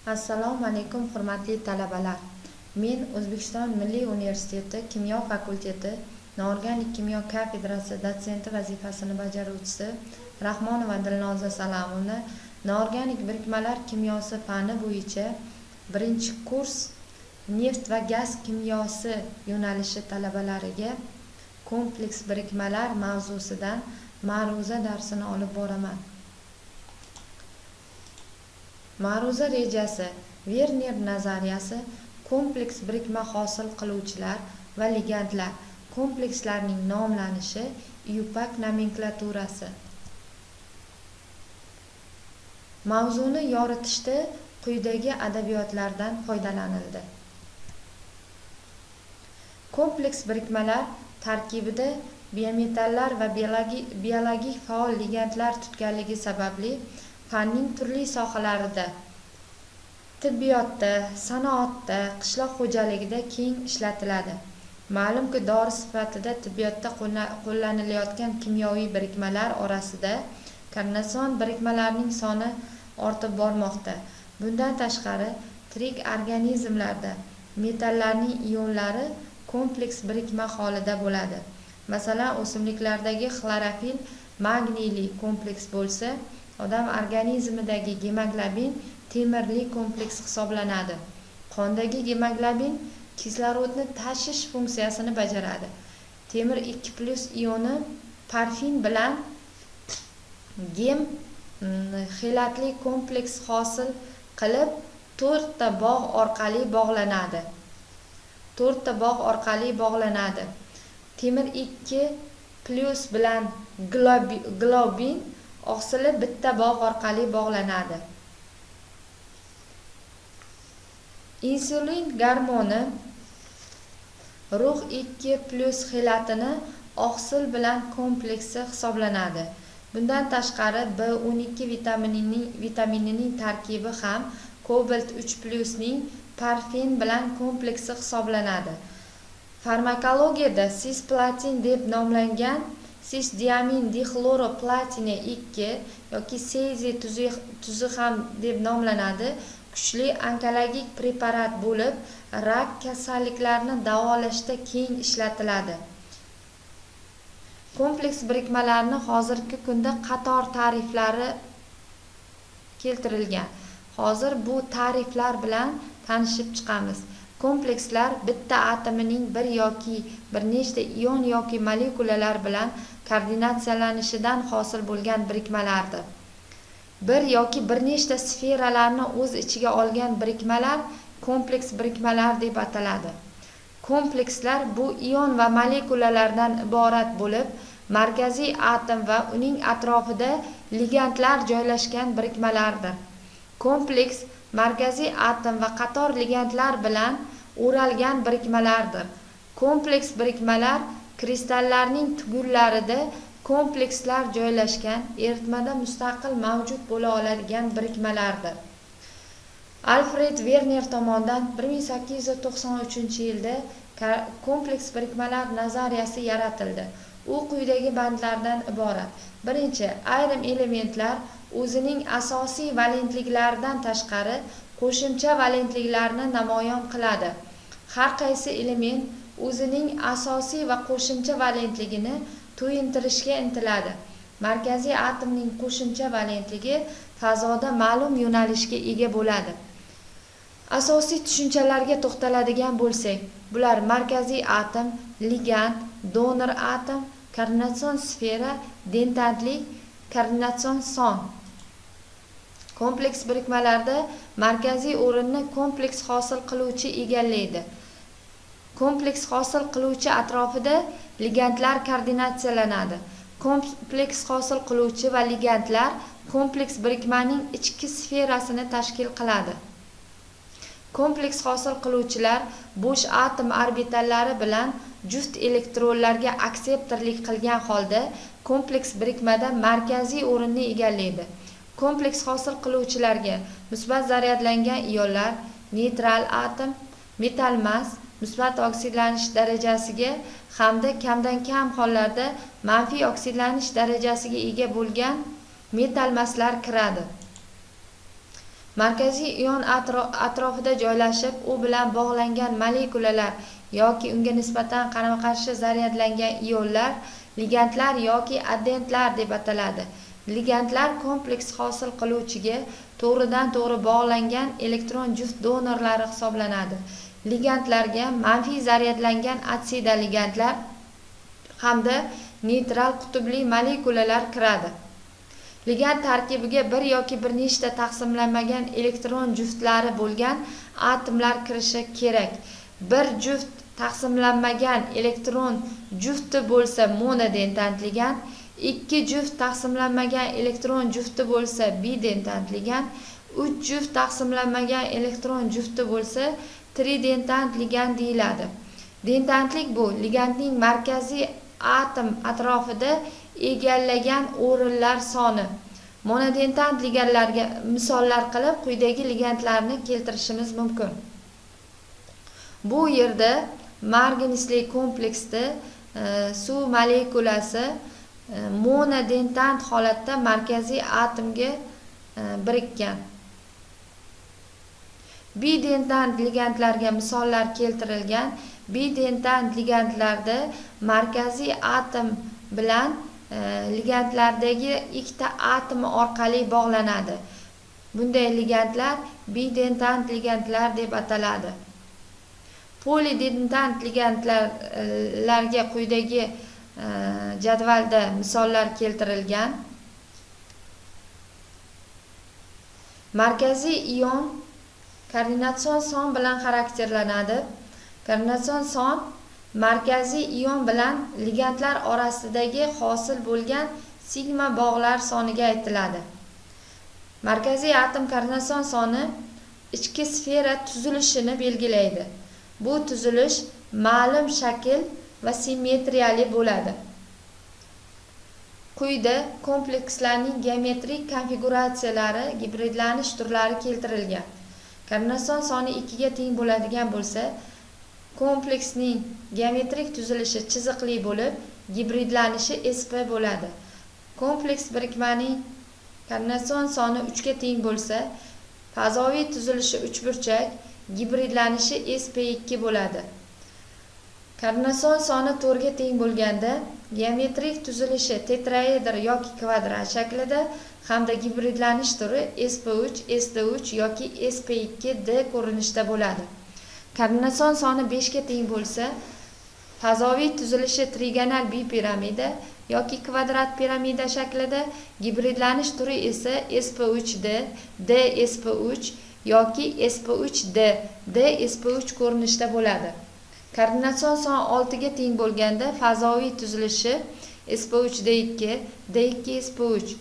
Assalomu alaykum hurmatli talabalar. Men O'zbekiston Milliy universiteti Kimyo fakulteti Noorganik kimyo kafedrasi dotsenti vazifasini bajaruvchisi Rahmonova Dilnoza Salamovna noorganik birikmalar kimyosi fani bo'yicha 1-kurs neft va gaz kimyosi yo'nalishi talabalariga kompleks birikmalar mavzusidan ma'ruza darsini olib boraman. Ma'ruza rejasi Verner nazariyasi kompleks birikma hosil qiluvchilar va ligandlar komplekslarining nomlanishi IUPAC nomenklaturasi. Mavzuni yoritishda quyidagi adabiyotlardan foydalanildi. Kompleks birikmalar tarkibida biometallar va biologik faol ligandlar tutganligi sababli fanning turli sohalarida, tibbiyotda, sanoatda, qishloq xo'jaligida keng ishlatiladi. Ma'lumki, dori sifatida tibbiyotda qo'llanilayotgan kimyoviy birikmalar orasida koordinatsion birikmalarning soni ortib bormoqda. Bundan tashqari, tirik organizmlarda metallarning ionlari kompleks birikma holida bo'ladi. Masalan, o'simliklardagi xlorofil magniyli kompleks bo'lsa, odam organizmidagi gemoglobin temirli kompleks hisoblanadi. Qondagi gemoglobin kislorodni tashish funksiyasini bajaradi. Temir 2+ ioni porfin bilan gem xelatli kompleks hosil qilib 4 ta bog' orqali bog'lanadi. Temir 2+ bilan globin oqsili bitta bog' orqali bog'lanadi. Insulin gormoni rug' 2+ xelatini oqsil bilan kompleksi hisoblanadi. Bundan tashqari B12 vitaminining tarkibi ham kobalt 3+ ning porfin bilan kompleksi hisoblanadi. Farmakologiyada cisplatin deb nomlangan cis-diamin dixloroplatina 2 yoki sezi tuzi ham deb nomlanadi. Kuchli onkologik preparat bo'lib, rak kasalliklarini davolashda keng ishlatiladi. Kompleks birikmalarni hozirgi kunda qator ta'riflari keltirilgan. Hozir bu ta'riflar bilan tanishib chiqamiz. Komplekslar bitta atomining bir yoki bir nechta ion yoki molekulalar bilan koordinatsiyalanishidan hosil bo'lgan birikmalardir. Bir yoki bir nechta sferalarni o'z ichiga olgan birikmalar kompleks birikmalar deb ataladi. Komplekslar bu ion va molekulalardan iborat bo'lib, markaziy atom va uning atrofida ligandlar joylashgan birikmalardir. Kompleks markaziy atom va qator ligandlar bilan o'ralgan birikmalardir. Kompleks birikmalar kristallarning tugullarida komplekslar joylashgan eritmada mustaqil mavjud bo'la oladigan birikmalardir. Alfred Verner tomonidan 1893-yilda kompleks birikmalar nazariyasi yaratildi. U quyidagi bandlardan iborat. Birinchi, ayrim elementlar o'zining asosiy valentliklaridan tashqari qo'shimcha valentliklarni namoyon qiladi. Har qaysi element o'zining asosiy va qo'shimcha valentligini to'yintirishga intiladi. Markaziy atomning qo'shimcha valentligi fazoda ma'lum yo'nalishga ega bo'ladi. Asosiy tushunchalarga to'xtaladigan bo'lsak, bular markaziy atom, ligand, donor atom, koordinatsion sfera, dentantlik, koordinatsion son. Kompleks birikmalarda markaziy o'rinni kompleks hosil qiluvchi egallaydi. Kompleks hosil qiluvchi atrofida ligandlar koordinatsiyalanadi. Kompleks hosil qiluvchi va ligandlar kompleks birikmaning ichki sferasini tashkil qiladi. Kompleks hosil qiluvchilar bo'sh atom orbitallari bilan juft elektronlarga akseptorlik qilgan holda kompleks birikmada markaziy o'rinni egallaydi. Kompleks hosil qiluvchilarga musbat zaryadlangan ionlar, neytral atom, metal mas, musbat oksidlanish darajasiga hamda kamdan kam hollarda manfiy oksidlanish darajasiga ega bo'lgan metal maslar kiradi. Markaziy ion atrofida joylashib, u bilan bog'langan molekulalar yoki unga nisbatan qarama-qarshi zaryadlangan ionlar ligandlar yoki addentlar deb ataladi. Ligandlar kompleks hosil qiluvchiga to'g'ridan-to'g'ri bog'langan elektron juft donorlari hisoblanadi. Ligandlarga manfiy zaryadlangan oksida ligandlar hamda neytral qutbli molekulalar kiradi. Ligand tarkibiga bir yoki bir nechta taqsimlanmagan elektron juftlari bo'lgan atomlar kirishi kerak. Bir juft taqsimlanmagan elektron jufti bo'lsa monodentant ligand, ikki juft taqsimlanmagan elektron jufti bo'lsa bidentant ligand, 3 juft taqsimlanmagan elektron jufti bo'lsa tridentant ligand deyiladi. Dentantlik bu ligandning markaziy atom atrofida egallagan o'rinlar soni. Monodentant ligandlarga misollar qilib quyidagi ligandlarni keltirishimiz mumkin. Bu yerda marganisli kompleksda suv molekulasi monodentant holatda markaziy atomga birikkan. Bidentant ligandlarga misollar keltirilgan. Bidentant ligandlarda markaziy atom bilan ligandlardagi ikkita atom orqali bog'lanadi. Bunday ligandlar bidentant ligandlar deb ataladi. Polidentant ligandlarga quyidagi jadvalda misollar keltirilgan. Markaziy ion koordinatsion son bilan xarakterlanadi. Koordinatsion son markaziy ion bilan ligandlar orasidagi hosil bo'lgan sigma bog'lar soniga aytiladi. Markaziy atom koordinatsion soni ichki sfera tuzilishini belgilaydi. Bu tuzilish ma'lum shakl va simmetriyali bo'ladi. Quyida komplekslarning geometrik konfiguratsiyalari, gibridlanish turlari keltirilgan. Koordinatsion soni 2 ga teng bo'ladigan bo'lsa, kompleksning geometrik tuzilishi chiziqli bo'lib, gibridlanishi sp bo'ladi. Kompleks birikmaning koordinatsion soni 3 ga teng bo'lsa, fazoviy tuzilishi uchburchak, gibridlanishi sp2 bo'ladi. Koordinatsion soni 4 ga teng bo'lganda, geometrik tuzilishi tetraeder yoki kvadrat shaklida hamda gibridlanish turi sp3, sd3 yoki sp2d ko'rinishda bo'ladi. Koordinatsion soni 5 ga teng bo'lsa, fazoviy tuzilishi trigonal bipiramida yoki kvadrat piramida shaklida, gibridlanish turi esa sp3d, dsp3 yoki sp3d, dsp3 ko'rinishda bo'ladi. Koordinatsion son 6 ga teng bo'lganda, fazoviy tuzilishi sp3d2, d2sp3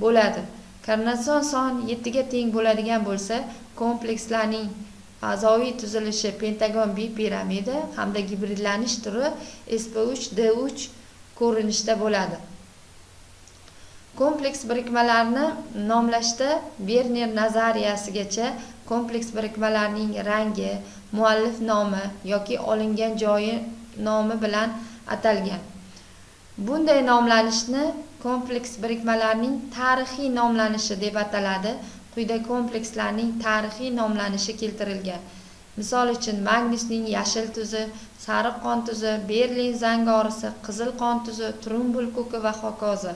bo'ladi. Koordinatsion son 7 ga teng bo'ladigan bo'lsa, komplekslarning fazoviy tuzilishi pentagon bipiramida hamda gibridlanish turi sp3d3 ko'rinishda bo'ladi. Kompleks birikmalarni nomlashda Verner nazariyasigacha kompleks birikmalarning rangi, muallif nomi yoki olingan joyi nomi bilan atalgan. Bunday nomlanishni kompleks birikmalarning tarixiy nomlanishi deb ataladi. Quyida komplekslarning tarixiy nomlanishi keltirilgan. Misol uchun magnesning yashil tuzi, sariq qon tuzi, Berlin zangorisi, qizil qon tuzi, trumbul ko'ki va hokazo.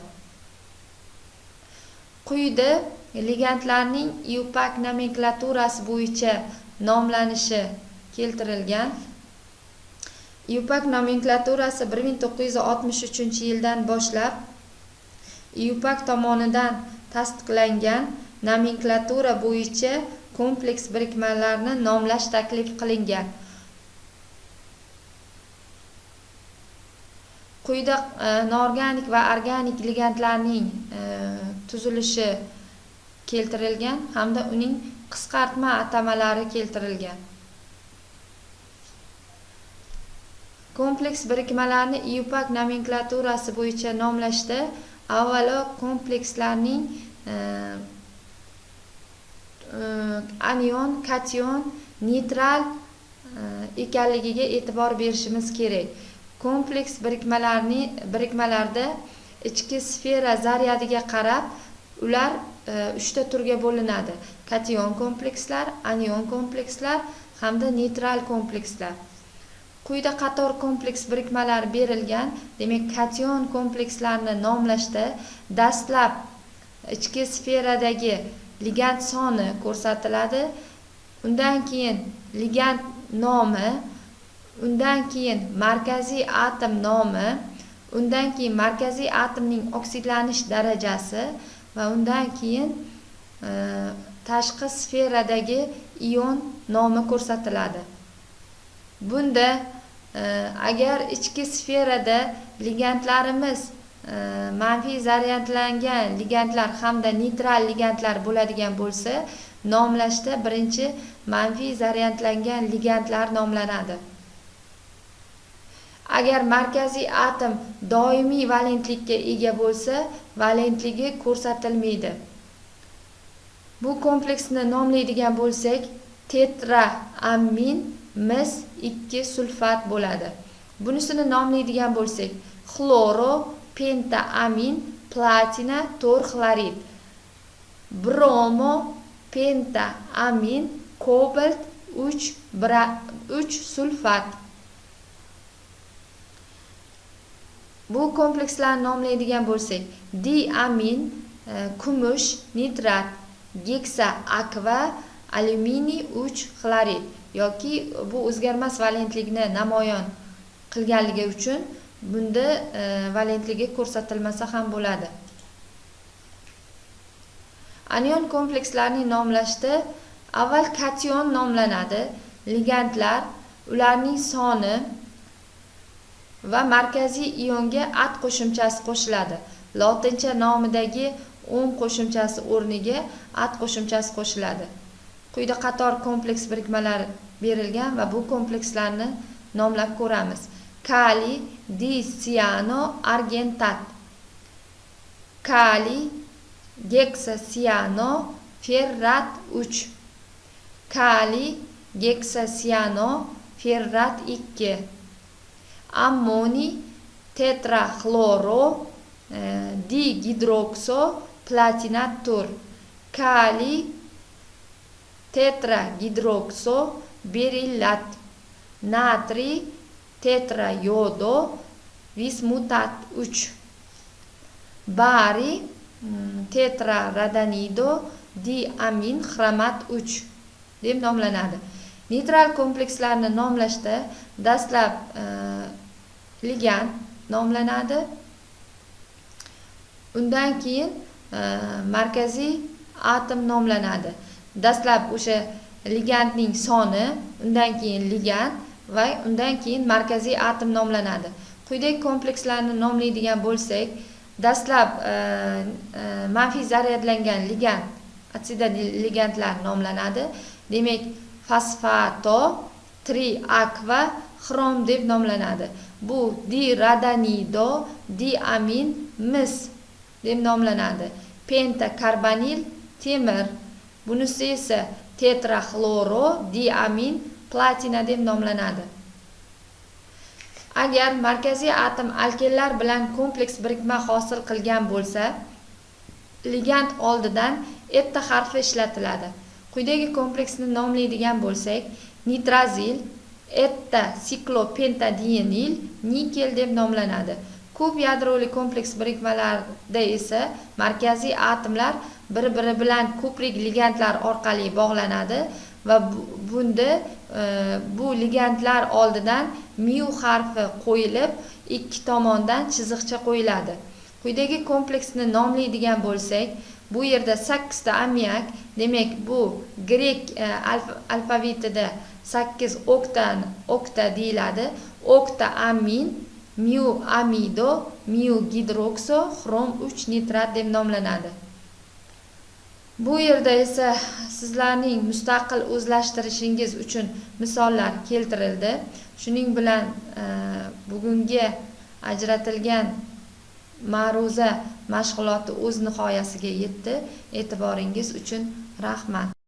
Quyida ligandlarning IUPAC nomenklaturasi bo'yicha nomlanishi keltirilgan. IUPAC nomenklaturasi 1963-yildan boshlab IUPAC tomonidan tasdiqlangan nomenklatura bo'yicha kompleks birikmalarni nomlash taklif qilingan. Quyida norganik va organik ligandlarning tuzilishi keltirilgan hamda uning qisqartma atamalari keltirilgan. Kompleks birikmalarni IUPAC nomenklaturasi bo'yicha nomlashda avvalo komplekslarning anion, kation, neytral ekanligiga e'tibor berishimiz kerak. Kompleks birikmalarda ichki sfera zaryadiga qarab, ular uchta turga bo'linadi: kation komplekslar, anion komplekslar hamda neytral komplekslar. Quyida qator kompleks birikmalari berilgan. Demak, kation komplekslarni nomlashda dastlab ichki sferadagi ligand soni ko'rsatiladi, undan keyin ligand nomi, undan keyin markaziy atom nomi, undan keyin markaziy atomning oksidlanish darajasi va undan keyin tashqi sferadagi ion nomi ko'rsatiladi. Bunda agar ichki sferada ligandlarimiz manfiy zaryadlangan ligandlar hamda neytral ligandlar bo'ladigan bo'lsa, nomlashda birinchi manfiy zaryadlangan ligandlar nomlanadi. Agar markaziy atom doimiy valentlikka ega bo'lsa, valentligi ko'rsatilmaydi. Bu kompleksni nomlaydigan bo'lsak, tetraamin mis 2 sulfat bo'ladi. Bunisini nomlaydigan bo'lsak, xloro pentaamin platina tor xlorid, bromo pentaamin kobalt 3 sulfat. Bu komplekslarni nomlaydigan bo'lsak, diamin kumush nitrat, geksa akva alyuminiy 3 xlorid yoki bu o'zgarmas valentlikni namoyon qilganligi uchun bunda valentligi ko'rsatilmasa ham bo'ladi. Anion komplekslarni nomlashda avval kation nomlanadi. Ligandlar, ularning soni va markaziy ionga at qo'shimchasi qo'shiladi. Lotincha nomidagi "on" qo'shimchasi o'rniga at qo'shimchasi qo'shiladi. Quyida qator kompleks birikmalari berilgan va bu komplekslarni nomlab ko'ramiz. Kaliy disiano argentat, kaliy geksasiano ferrat 3, kaliy geksasiano ferrat 2, ammoniy tetraxloro digidrokso platinat 4, kaliy tetragidrokso berillat, natriy tetrayodo vismutat 3, bariy tetraradanido diamin xromat 3 deb nomlanadi. Neytral komplekslarni nomlashda dastlab ligand nomlanadi. Undan keyin markaziy atom nomlanadi. Dastlab o'sha ligandning soni, undan keyin ligand va undan keyin markaziy atom nomlanadi. Quyidagi komplekslarni nomlaydigan bo'lsak, dastlab manfiy zaryadlangan ligand, oksida ligandlar nomlanadi. Demak, fosfato, triakva, xrom deb nomlanadi. Bu diradanido, diamin, mis deb nomlanadi. Pentakarbonil, temir. Bunisi esa tetraxloro diamin platina deb nomlanadi. Agar markaziy atom alkenlar bilan kompleks birikma hosil qilgan bo'lsa, ligand oldidan etta harfi ishlatiladi. Quyidagi kompleksni nomlaydigan bo'lsak, nitrazil, etta siklopentadienil, nikel deb nomlanadi. Ko'p yadroli kompleks birikmalarida esa markaziy atomlar bir-biri bilan ko'prik ligandlar orqali bog'lanadi va bunda bu ligandlar oldidan mu harfi qo'yilib, ikki tomondan chiziqcha qo'yiladi. Quyidagi kompleksni nomlaydigan bo'lsak, bu yerda 8 ta ammiak, demak bu grek alfavitida 8 okta deyiladi. Okta amin, mu amido, mu gidrokso, xrom 3 nitrat deb nomlanadi. Bu yerda esa sizlarning mustaqil o'zlashtirishingiz uchun misollar keltirildi. Shuning bilan bugungi ajratilgan ma'ruza mashg'uloti o'z nihoyasiga yetdi. E'tiboringiz uchun rahmat.